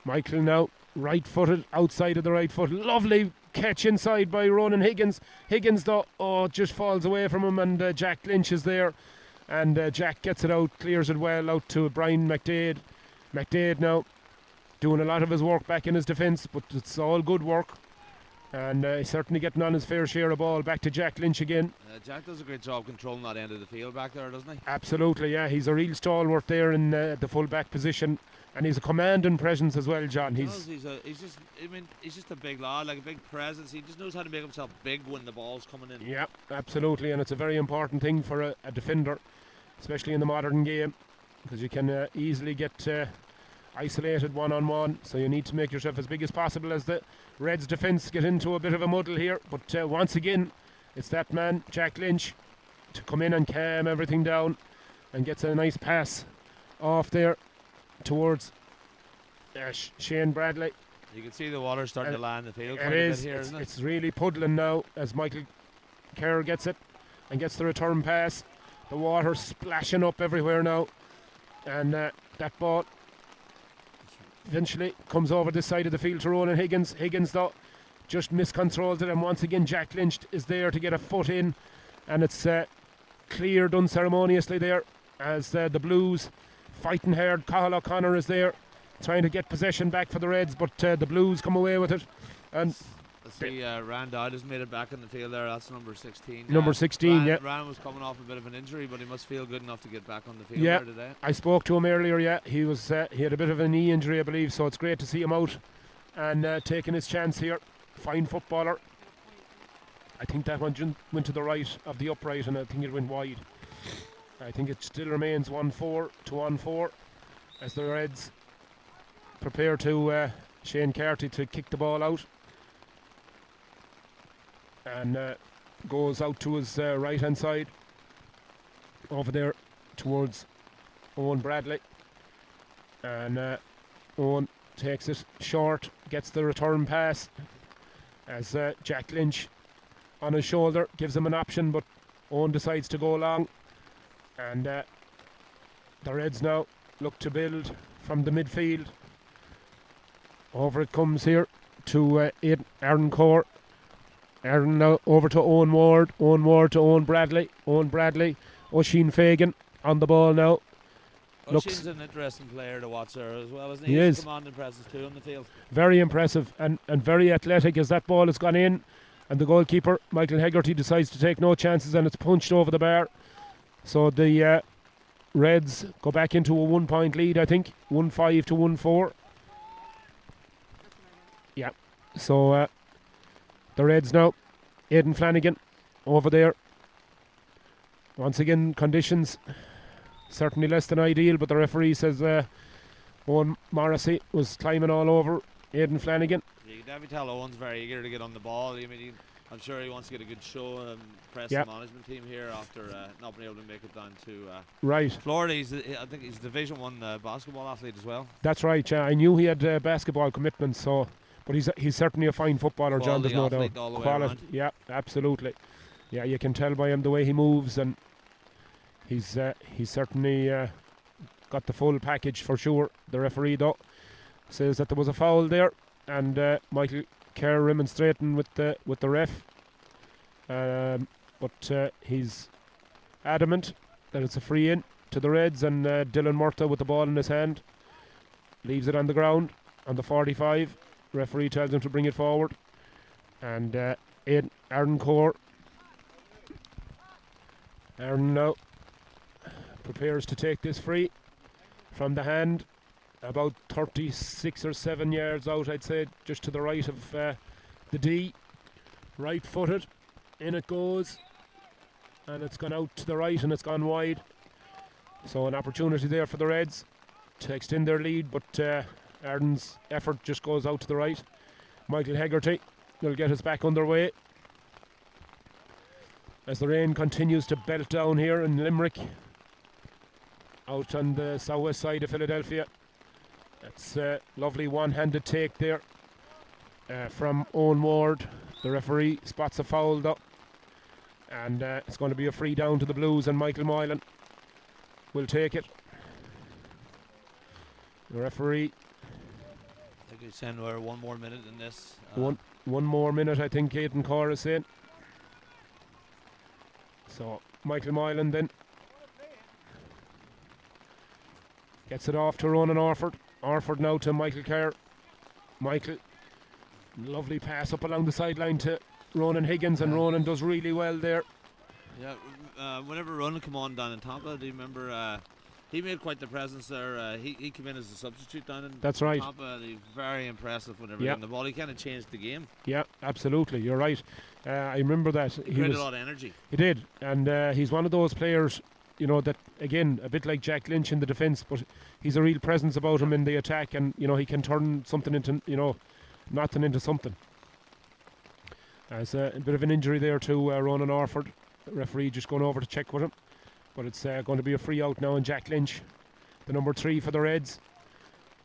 Michael now right-footed, outside of the right foot. Lovely catch inside by Ronan Higgins. Higgins, though, just falls away from him, and Jack Lynch is there. And Jack gets it out, clears it well out to Brian McDade. McDade now doing a lot of his work back in his defence, but it's all good work. And he's certainly getting on his fair share of ball. Back to Jack Lynch again. Jack does a great job controlling that end of the field back there, doesn't he? Absolutely, yeah. He's a real stalwart there in the full back position. And he's a commanding presence as well, John. He's just a big lad, like a big presence. He just knows how to make himself big when the ball's coming in. Yeah, absolutely. And it's a very important thing for a defender, especially in the modern game, because you can easily get isolated one-on-one, so you need to make yourself as big as possible as the Reds defence get into a bit of a muddle here. But once again, it's that man, Jack Lynch, to come in and calm everything down, and gets a nice pass off there towards Shane Bradley. You can see the water starting to land the field. It is. Here, isn't it? It's really puddling now as Michael Kerr gets it and gets the return pass. The water splashing up everywhere now, and that ball eventually comes over this side of the field to Ronan Higgins. Higgins, though, just miscontrols it, and once again Jack Lynch is there to get a foot in, and it's cleared unceremoniously there as the Blues fighting hard. Cathal O'Connor is there trying to get possession back for the Reds, but the Blues come away with it. And let's see, Rand Dowd has made it back in the field there. That's number 16. Number 16, yeah. Rand was coming off a bit of an injury, but he must feel good enough to get back on the field Yeah, there today. I spoke to him earlier. Yeah, he had a bit of a knee injury, I believe, so it's great to see him out and taking his chance here. Fine footballer. I think that one went to the right of the upright, and I think it went wide. I think it still remains 1-4 to 1-4 as the Reds prepare to Shane Carty to kick the ball out. And goes out to his right hand side, over there towards Owen Bradley, and Owen takes it short, gets the return pass as Jack Lynch on his shoulder gives him an option, but Owen decides to go long, and the Reds now look to build from the midfield. Over it comes here to Aaron Core. Aaron now over to Owen Ward. Owen Ward to Owen Bradley. Owen Bradley, Oisin Fagan on the ball now. Oisin's an interesting player to watch there as well, isn't he? He He's is. commanding presence too on the field. Very impressive and very athletic as that ball has gone in, and the goalkeeper Michael Hegarty decides to take no chances, and it's punched over the bar. So the Reds go back into a 1 point lead, I think, 1-5 to 1-4. Yeah. So the Reds now, Aidan Flanagan over there. Once again, conditions certainly less than ideal, but the referee says Owen Morrissey was climbing all over Aidan Flanagan. You can definitely tell Owen's very eager to get on the ball. I mean, I'm sure he wants to get a good show and impress Yeah. the management team here after not being able to make it down to Right, Florida. I think he's a Division 1 basketball athlete as well. that's right. Yeah, I knew he had basketball commitments, so but he's certainly a fine footballer, John. There's no doubt. Quality athlete all the way around. Yeah, absolutely. Yeah, you can tell by him the way he moves, and he's certainly got the full package for sure. The referee though says that there was a foul there, and Michael Kerr remonstrating with the ref, but he's adamant that it's a free in to the Reds, and Dylan Murtagh with the ball in his hand leaves it on the ground on the 45. Referee tells him to bring it forward, and Aaron Core. Aaron now prepares to take this free from the hand, about 36 or 7 yards out, I'd say, just to the right of the D. Right footed, in it goes, and it's gone out to the right and it's gone wide. So an opportunity there for the Reds to extend their lead, but Aaron's effort just goes out to the right. Michael Hegarty will get us back underway as the rain continues to belt down here in Limerick, out on the southwest side of Philadelphia. That's a lovely one-handed take there from Owen Ward. The referee spots a foul though, and it's going to be a free down to the Blues, and Michael Moylan will take it. The referee, I think he's saying we're 1 more minute in this. one more minute, I think Aidan Carr is saying. So Michael Moylan then gets it off to Ronan Orford. Orford now to Michael Kerr. Michael, lovely pass up along the sideline to Ronan Higgins, and Ronan does really well there. Yeah, whenever Ronan came on down in Tampa, do you remember he made quite the presence there. He came in as a substitute down in That's right. Tampa, and he's very impressive whenever Yeah. he got the ball. He kind of changed the game. Yeah, absolutely, you're right. I remember that. He created a lot of energy. He did, and he's one of those players, you know, that again, a bit like Jack Lynch in the defence, but he's a real presence about him in the attack, and you know he can turn something into, you know, nothing into something. There's a bit of an injury there to Ronan Orford. The referee just going over to check with him, but it's going to be a free out now, and Jack Lynch, the number 3 for the Reds,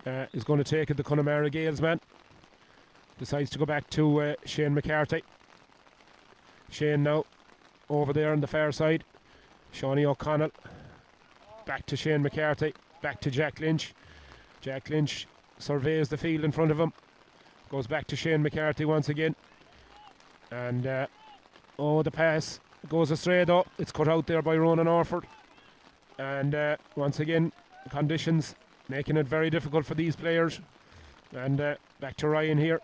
is going to take it. The Connemara Gales man decides to go back to Shane McCarthy. Shane now over there on the far side. Shawnee O'Connell back to Shane McCarthy, back to Jack Lynch. Jack Lynch surveys the field in front of him, goes back to Shane McCarthy once again, and the pass goes astray though. It's cut out there by Ronan Orford, and once again conditions making it very difficult for these players. And back to Ryan here.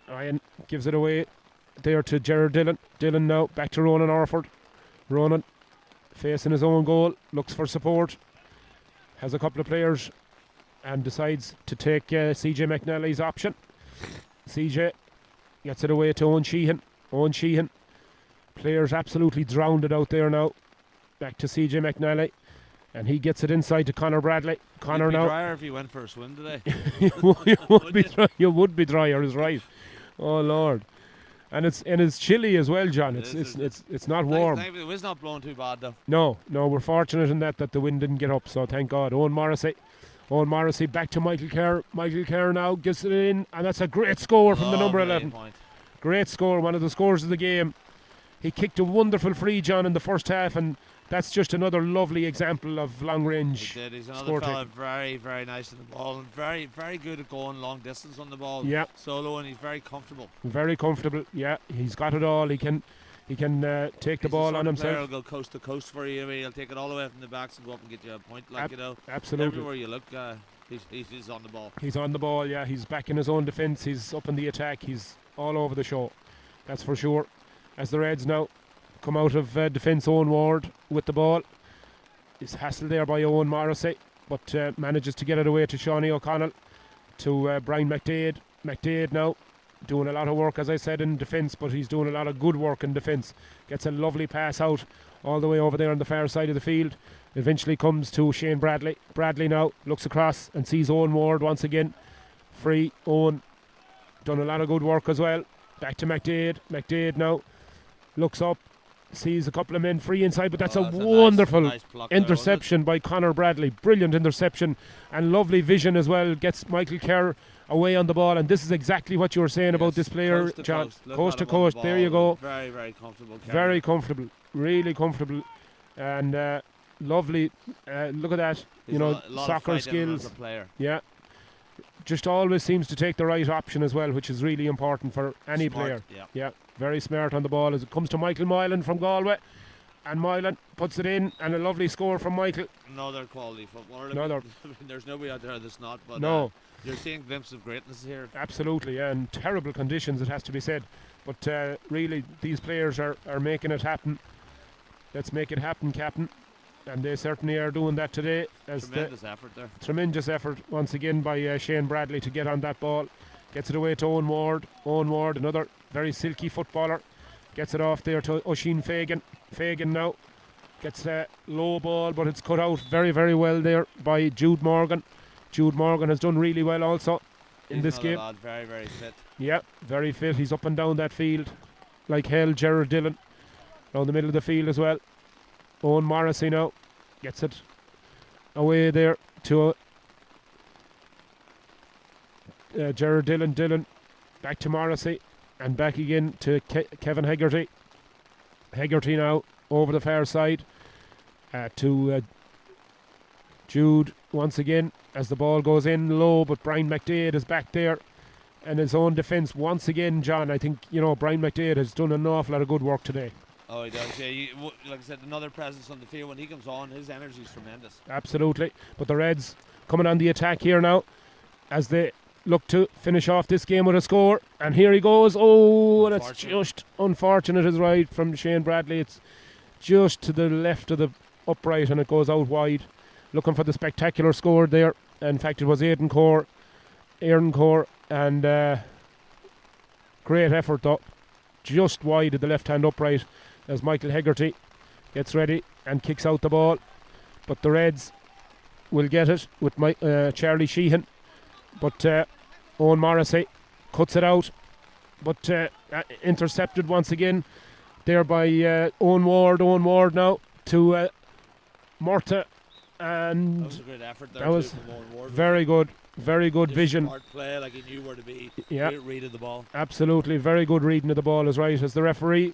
Ryan gives it away there to Gerard Dillon. Dillon now back to Ronan Orford. Ronan facing his own goal, looks for support, has a couple of players, and decides to take CJ McNally's option. CJ gets it away to Owen Sheehan. Owen Sheehan, players absolutely drowned it out there now. Back to CJ McNally, and he gets it inside to Conor Bradley. Conor You'd be now. drier if you went for a swim today. You would be drier, is right. Oh Lord. And it's chilly as well, John. It's not warm. Thankfully, the wind's not blowing too bad though. No, we're fortunate in that the wind didn't get up, so thank God. Owen Morrissey back to Michael Kerr. Michael Kerr now gives it in, and that's a great score from the number 11. Point. Great score, one of the scores of the game. He kicked a wonderful free, John, in the first half, and that's just another lovely example of long range. He did. He's another score fella, very, very nice in the ball, and very, very good at going long distance on the ball. Yeah. Solo, and he's very comfortable. Very comfortable. Yeah, he's got it all. He can take the ball on himself. He'll go coast to coast for you. I mean, he'll take it all the way from the backs and go up and get you a point. Absolutely. Everywhere you look, he's on the ball. He's on the ball. Yeah, he's back in his own defence. He's up in the attack. He's all over the show. That's for sure. As the Reds now come out of defence, Owen Ward with the ball. Is hassled there by Owen Morrissey, but manages to get it away to Shawnee O'Connell, to Brian McDade. McDade now doing a lot of work, as I said, in defence, but he's doing a lot of good work in defence. Gets a lovely pass out all the way over there on the far side of the field. Eventually comes to Shane Bradley. Bradley now looks across and sees Owen Ward once again. Free. Owen done a lot of good work as well. Back to McDade. McDade now looks up, sees a couple of men free inside, but that's a wonderful nice interception by Conor Bradley. Brilliant interception and lovely vision as well. Gets Michael Kerr away on the ball, and this is exactly what you were saying about this player, John. Coast to coast. There you go. Very, very comfortable. Very comfortable. Really comfortable. And lovely. Look at that. He's soccer skills. As a player. Yeah. Just always seems to take the right option as well, which is really important for any player. Yeah, very smart on the ball as it comes to Michael Moylan from Galway. And Moylan puts it in, and a lovely score from Michael. Another quality footballer. There's nobody out there that's not, but no. You're seeing glimpses of greatness here. Absolutely, yeah, and terrible conditions, it has to be said. But really, these players are making it happen. Let's make it happen, Captain. And they certainly are doing that today. Tremendous effort there. Tremendous effort once again by Shane Bradley to get on that ball. Gets it away to Owen Ward. Owen Ward, another very silky footballer. Gets it off there to Oisin Fagan. Fagan now gets a low ball, but it's cut out very, very well there by Jude Morgan. Jude Morgan has done really well also in this game. Lad, very, very fit. Yeah, very fit. He's up and down that field like hell. Gerard Dillon down the middle of the field as well. Owen Morrissey now gets it away there to Gerard Dillon. Dillon back to Morrissey and back again to Kevin Hegarty. Hegarty now over the far side to Jude once again as the ball goes in low, but Brian McDade is back there in his own defence once again. John, I think Brian McDade has done an awful lot of good work today. Oh, he does. Yeah, like I said, another presence on the field. When he comes on, his energy is tremendous. Absolutely. But the Reds coming on the attack here now as they look to finish off this game with a score. And here he goes. Oh, and it's just unfortunate is right from Shane Bradley. It's just to the left of the upright and it goes out wide. Looking for the spectacular score there. In fact, it was Aaron Core, and great effort though. Just wide of the left-hand upright as Michael Hegarty gets ready and kicks out the ball. But the Reds will get it with Charlie Sheehan. But Owen Morrissey cuts it out. But intercepted once again there by Owen Ward. Owen Ward now to Murta. And that was a great effort there. That was very good. Very good vision. Smart play, like he knew where to be. Yeah. Great read of the ball. Absolutely. Very good reading of the ball is right as the referee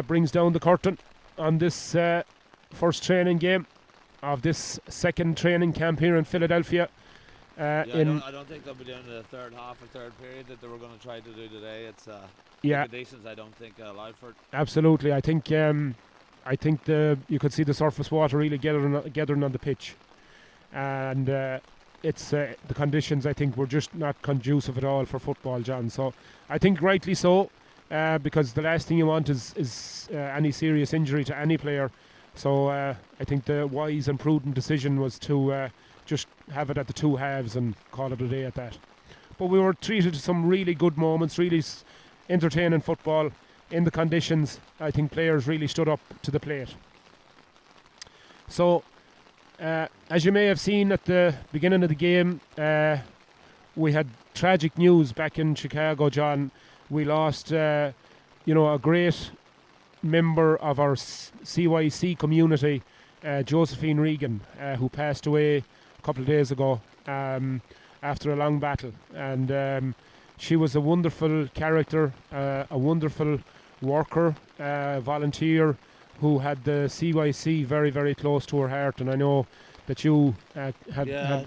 brings down the curtain on this first training game of this second training camp here in Philadelphia. I don't think they'll be doing the third half or third period that they were going to try to do today. It's conditions I don't think allowed for it. Absolutely. I think you could see the surface water really gathering on the pitch, and it's the conditions I think were just not conducive at all for football, John. So I think rightly so, because the last thing you want is any serious injury to any player. So I think the wise and prudent decision was to just have it at the two halves and call it a day at that. But we were treated to some really good moments, really entertaining football in the conditions. I think players really stood up to the plate. So as you may have seen at the beginning of the game, we had tragic news back in Chicago, John. we lost, a great member of our CYC community, Josephine Regan, who passed away a couple of days ago after a long battle. And she was a wonderful character, a wonderful worker, volunteer, who had the CYC very, very close to her heart. And I know that you had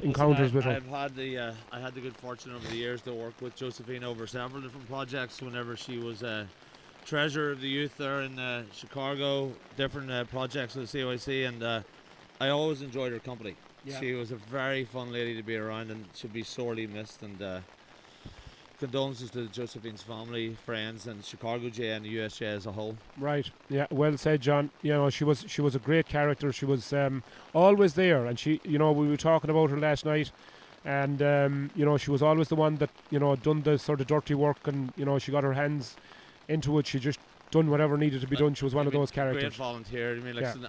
encounters with her. I had the good fortune over the years to work with Josephine over several different projects. Whenever she was treasurer of the youth there in Chicago, different projects with the CYC, and I always enjoyed her company. Yeah. She was a very fun lady to be around, and she'll be sorely missed. And condolences to Josephine's family, friends, and Chicago J and the USJ as a whole. Right. Yeah. Well said, John. She was a great character. She was always there, and she, we were talking about her last night, and she was always the one that done the sort of dirty work, and she got her hands into it. She just done whatever needed to be done. She was one of those characters. Great volunteer.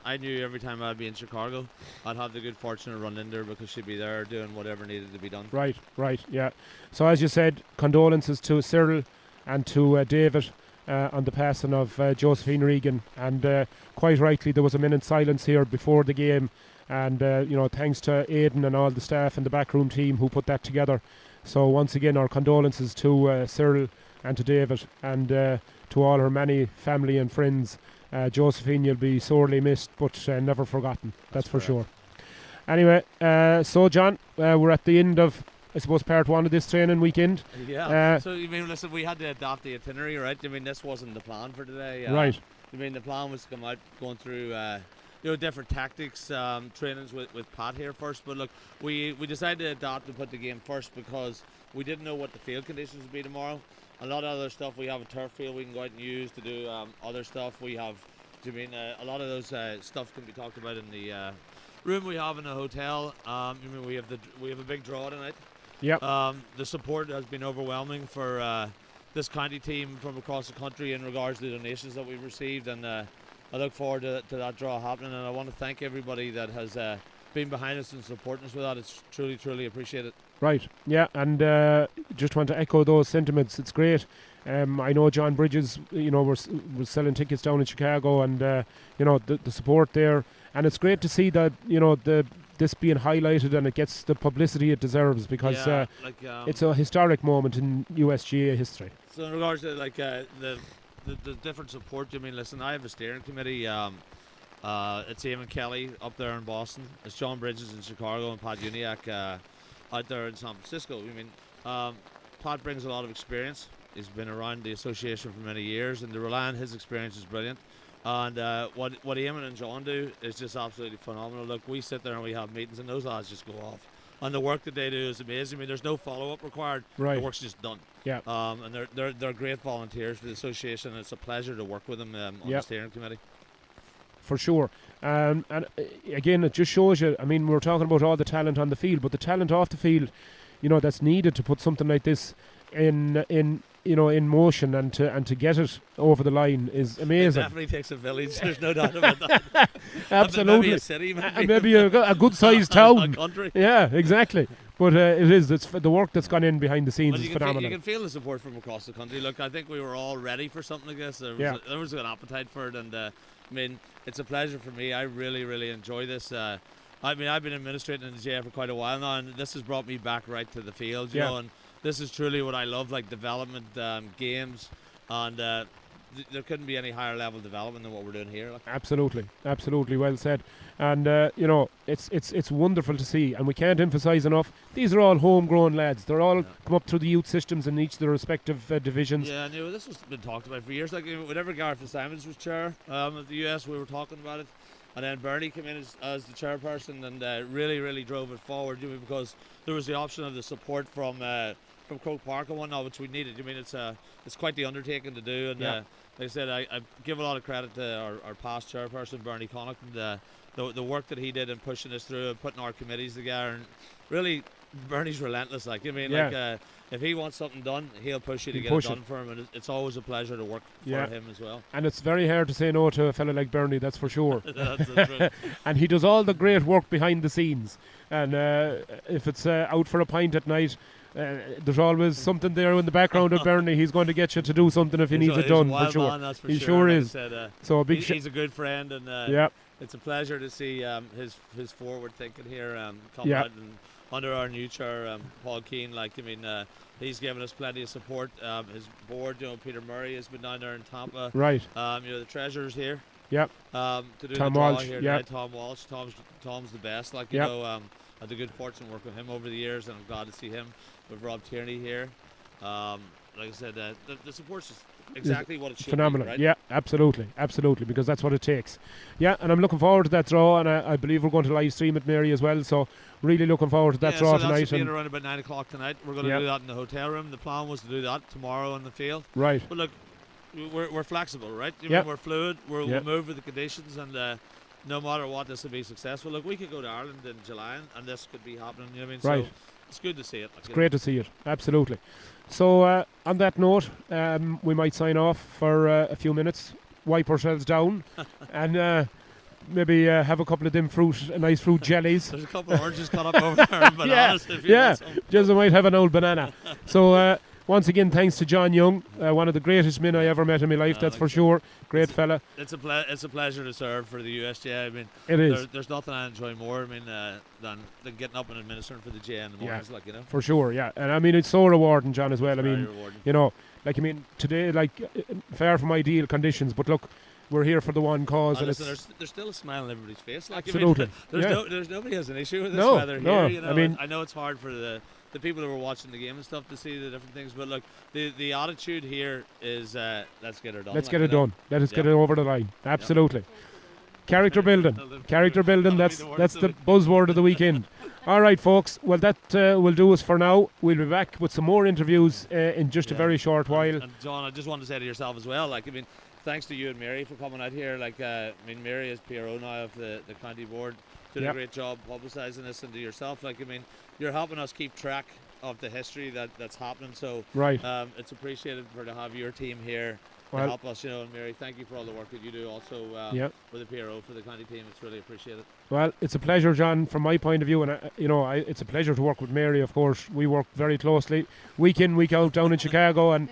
I knew every time I'd be in Chicago, I'd have the good fortune of running into her because she'd be there doing whatever needed to be done. Right, yeah. So as you said, condolences to Cyril and to David on the passing of Josephine Regan. And quite rightly, there was a minute's silence here before the game. And, thanks to Aidan and all the staff and the backroom team who put that together. So once again, our condolences to Cyril and to David, and to all her many family and friends. Josephine, you'll be sorely missed, but never forgotten. That's for sure. Anyway, so John, we're at the end of, I suppose, part one of this training weekend. Yeah. So listen, we had to adopt the itinerary, right? This wasn't the plan for today. Right. The plan was to come out going through different tactics, trainings with Pat here first. But look, we decided to adopt and put the game first because we didn't know what the field conditions would be tomorrow. A lot of other stuff, we have a turf field we can go out and use to do other stuff. We have, a lot of those stuff can be talked about in the room we have in the hotel. We have a big draw tonight. Yep. The support has been overwhelming for this county team from across the country in regards to the donations that we've received, and I look forward to that draw happening. And I want to thank everybody that has been behind us and supporting us with that. It's truly, truly appreciated. Right, yeah, and just want to echo those sentiments. It's great. I know John Bridges, was selling tickets down in Chicago, and the support there, and it's great to see that this being highlighted and it gets the publicity it deserves, because it's a historic moment in USGA history. So in regards to the different support, listen, I have a steering committee. It's Eamon Kelly up there in Boston. It's John Bridges in Chicago, and Pat Uniacke out there in San Francisco. Pat brings a lot of experience. He's been around the association for many years, and to rely on his experience is brilliant. And what Eamon and John do is just absolutely phenomenal. Look, we sit there and we have meetings, and those lads just go off. And the work that they do is amazing. There's no follow-up required. Right. The work's just done. Yeah. And they're great volunteers for the association, and it's a pleasure to work with them on the steering committee. For sure. And again, it just shows you, we're talking about all the talent on the field, but the talent off the field, that's needed to put something like this in motion, and to get it over the line is amazing. It definitely takes a village. There's no doubt about that. Absolutely. Maybe a city, maybe a good sized town. A country. Yeah, exactly. But it's the work that's gone in behind the scenes is phenomenal. You can feel the support from across the country. Look, I think we were all ready for something like this. There was an appetite for it, and it's a pleasure for me. I really, really enjoy this. I've been administrating in the JF for quite a while now, and this has brought me back right to the field, you know, and this is truly what I love, like development games, and there couldn't be any higher level development than what we're doing here. Absolutely, well said. And it's wonderful to see, and we can't emphasise enough, these are all homegrown lads. They're all come up through the youth systems in each of their respective divisions. Yeah, this has been talked about for years. Like whenever Gareth Simons was chair of the US, we were talking about it. And then Bernie came in as the chairperson, and really, really drove it forward, because there was the option of the support from Croke Park and whatnot, which we needed. It's quite the undertaking to do, and like I said, I give a lot of credit to our past chairperson, Bernie Connaughton, the work that he did in pushing us through and putting our committees together. And really, Bernie's relentless. If he wants something done, he'll push you to get it done for him, and it's always a pleasure to work for him as well. And it's very hard to say no to a fella like Bernie, that's for sure. That's the truth. And he does all the great work behind the scenes. And if it's out for a pint at night, there's always something there in the background of Bernie. He's going to get you to do something if he needs it done, for sure. Man, that's for He sure. sure Like I is. said, So a big he's a good friend, and yeah, it's a pleasure to see his forward thinking here come Yeah. out and under our new chair, Paul Keane. Like, I mean, he's given us plenty of support. His board, Peter Murray has been down there in Tampa. right. The treasurer's here. Yep. To do Tom the draw Walsh, here yeah. tonight. Tom Walsh. Tom's the best. Like, you Yep. know, I had the good fortune to work with him over the years, and I'm glad to see him with Rob Tierney here. Like I said, the support's just exactly what it should Phenomenal. be, right? Yeah, absolutely, because that's what it takes. Yeah, and I'm looking forward to that draw, and I believe we're going to live stream it, Mary, as well. So really looking forward to that draw so tonight. that's being And around about 9 o'clock tonight. We're going to Yep. do that in the hotel room. The plan was to do that tomorrow on the field. right, But look, we're flexible, right? I mean, Yep. we're fluid. We'll Yep. move with the conditions, and no matter what, this will be successful. Look, we could go to Ireland in July, and this could be happening. You know what I mean? Right. So it's good to see it. Like, it's great to see it. Absolutely. So on that note, we might sign off for a few minutes, wipe ourselves down, and maybe have a couple of them nice fruit jellies. There's a couple of oranges cut up over there, and bananas. If you Yeah, want some. just I might have an old banana. So once again, thanks to John Young, one of the greatest men I ever met in my life. That's for sure. Great fella. It's a pleasure to serve for the USJ. I mean, It is. there's nothing I enjoy more. I mean, than getting up and administering for the J in the mornings, like, you know. For sure, yeah. And I mean, it's so rewarding, John, as well. I Very mean, rewarding. you know, like, I mean, today, like, far from ideal conditions, but look, we're here for the one cause. And Listen, it's there's still a smile on everybody's face. Like, absolutely. I mean, Yeah. there's nobody has an issue with this No, weather no, here. You know, I mean- I know it's hard for the people that were watching the game and stuff to see the different things, but look, the attitude here is let's get it done. Let's like, get you it know. done. Let us get Yeah. it over the line. Absolutely. Character building. Character building, That'll be that's the the words of buzzword of the weekend. All right, folks. Well, that will do us for now. We'll be back with some more interviews in just a Yeah. very short while. And John, I just wanted to say to yourself as well, like, I mean, thanks to you and Mary for coming out here. Like, I mean, Mary is PRO now of the county board, did Yep. a great job publicising this, and to yourself, like, I mean, you're helping us keep track of the history that's happening. So Right. it's appreciated for to have your team here to Well- help us, you know. And Mary, thank you for all the work that you do also Yeah. with the PRO for the county team. It's really appreciated. Well, it's a pleasure, John, from my point of view, and it's a pleasure to work with Mary. Of course, we work very closely, week in, week out, down in Chicago, and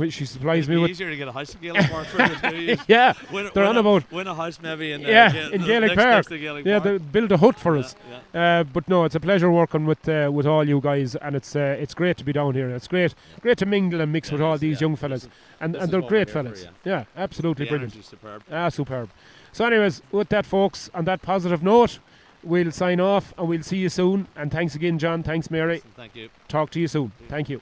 she supplies It'd me be with. easier to get a house in Gaelic Park for the two of you. Yeah, Win, they're win on about. win a house maybe in In the Gaelic next Park. to Gaelic Yeah, Park. they build a hut for Yeah, us. yeah. But no, it's a pleasure working with all you guys, and it's great to be down here. It's great to mingle and mix Yeah, with all it's- these yeah, young fellas, listen, and this is they're what great we're here for, fellas. Yeah, absolutely The brilliant. energy's superb. Superb. So, anyways, with that, folks, on that positive note, we'll sign off, and we'll see you soon. And thanks again, John. Thanks, Mary. Thank you. Talk to you soon. Thank you.